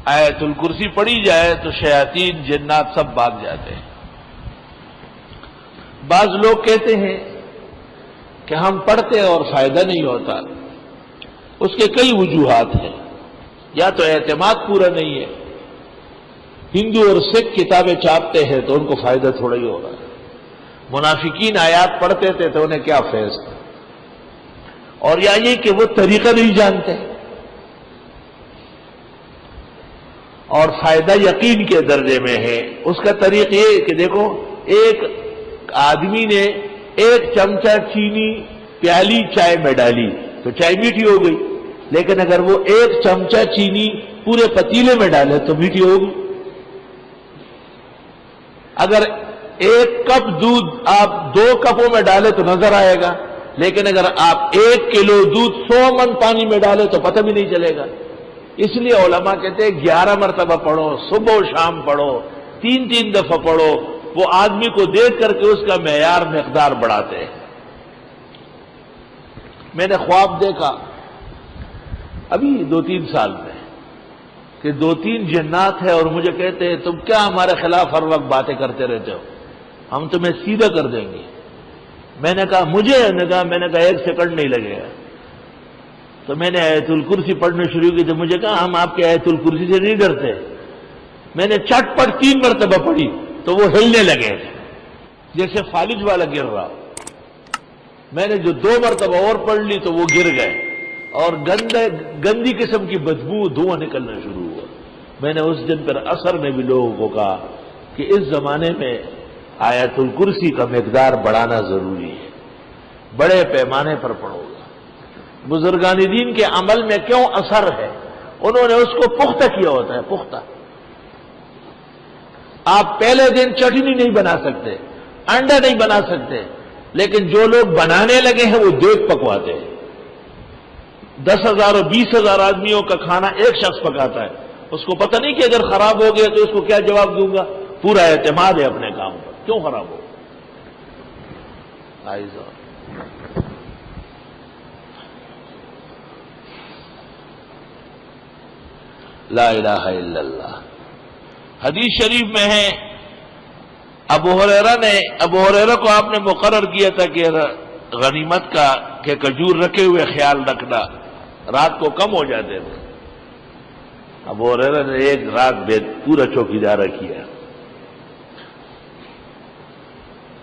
آیت الکرسی پڑھی جائے تو شیاطین جنات سب بھاگ جاتے ہیں۔ بعض لوگ کہتے ہیں کہ ہم پڑھتے ہیں اور فائدہ نہیں ہوتا، اس کے کئی وجوہات ہیں۔ یا تو اعتماد پورا نہیں ہے، ہندو اور سکھ کتابیں چھاپتے ہیں تو ان کو فائدہ تھوڑا ہی ہوگا، منافقین آیات پڑھتے تھے تو انہیں کیا فیض تھا، اور یا یہ کہ وہ طریقہ نہیں جانتے، اور فائدہ یقین کے درجے میں ہے۔ اس کا طریق یہ کہ دیکھو، ایک آدمی نے ایک چمچہ چینی پیالی چائے میں ڈالی تو چائے میٹھی ہو گئی، لیکن اگر وہ ایک چمچہ چینی پورے پتیلے میں ڈالے تو میٹھی ہوگی۔ اگر ایک کپ دودھ آپ 2 کپوں میں ڈالے تو نظر آئے گا، لیکن اگر آپ 1 کلو دودھ 100 من پانی میں ڈالے تو پتہ بھی نہیں چلے گا۔ اس لیے علماء کہتے ہیں 11 مرتبہ پڑھو، صبح و شام پڑھو، 3 دفعہ پڑھو، وہ آدمی کو دیکھ کر کے اس کا معیار مقدار بڑھاتے ہیں۔ میں نے خواب دیکھا ابھی 2-3 سال میں کہ 2-3 جنات ہیں اور مجھے کہتے ہیں تم کیا ہمارے خلاف ہر وقت باتیں کرتے رہتے ہو، ہم تمہیں سیدھا کر دیں گے۔ میں نے کہا مجھے، میں نے کہا 1 سیکنڈ نہیں لگے گا۔ تو میں نے آیت الکرسی پڑھنا شروع کی تو مجھے کہا ہم آپ کے آیت الکرسی سے نہیں ڈرتے۔ میں نے چٹ پٹ 3 مرتبہ پڑھی تو وہ ہلنے لگے جیسے فالج والا گر رہا۔ میں نے جو 2 مرتبہ اور پڑھ لی تو وہ گر گئے، اور گندی قسم کی بدبو دھواں نکلنا شروع ہوا۔ میں نے اس دن پر اثر میں بھی لوگوں کو کہا کہ اس زمانے میں آیت الکرسی کا مقدار بڑھانا ضروری ہے، بڑے پیمانے پر پڑھو گا۔ بزرگان دین کے عمل میں کیوں اثر ہے؟ انہوں نے اس کو پختہ کیا ہوتا ہے، پختہ۔ آپ پہلے دن چٹنی نہیں بنا سکتے، انڈا نہیں بنا سکتے، لیکن جو لوگ بنانے لگے ہیں وہ دیگ پکواتے ہیں۔ 10,000 اور 20,000 آدمیوں کا کھانا ایک شخص پکاتا ہے، اس کو پتہ نہیں کہ اگر خراب ہو گیا تو اس کو کیا جواب دوں گا۔ پورا اعتماد ہے اپنے کام پر، کیوں خراب ہو؟ لا الہ الا اللہ۔ حدیث شریف میں ہے ابو ہریرہ کو آپ نے مقرر کیا تھا کہ غنیمت کا کہ کھجور رکھے ہوئے خیال رکھنا، رات کو کم ہو جاتے تھے۔ ابو ہریرہ نے ایک رات پورا چوکیدارہ کیا،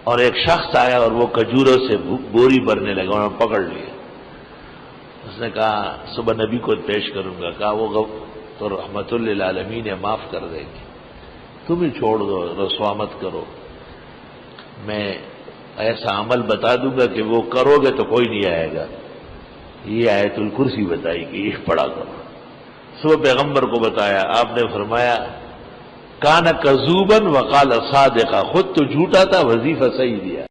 اور ایک شخص آیا اور وہ کھجوروں سے بوری بھرنے لگا، انہوں نے پکڑ لیا۔ اس نے کہا صبح نبی کو پیش کروں گا۔ کہا وہ تو رحمت للعالمین ہے، معاف کر دیں گے، تم ہی چھوڑ دو، رسوا مت کرو، میں ایسا عمل بتا دوں گا کہ وہ کرو گے تو کوئی نہیں آئے گا۔ یہ آیت الکرسی بتائی کہ یہ پڑھا کرو۔ صبح پیغمبر کو بتایا، آپ نے فرمایا کان کذوبا وقال صادقا، خود تو جھوٹا تھا، وظیفہ صحیح دیا۔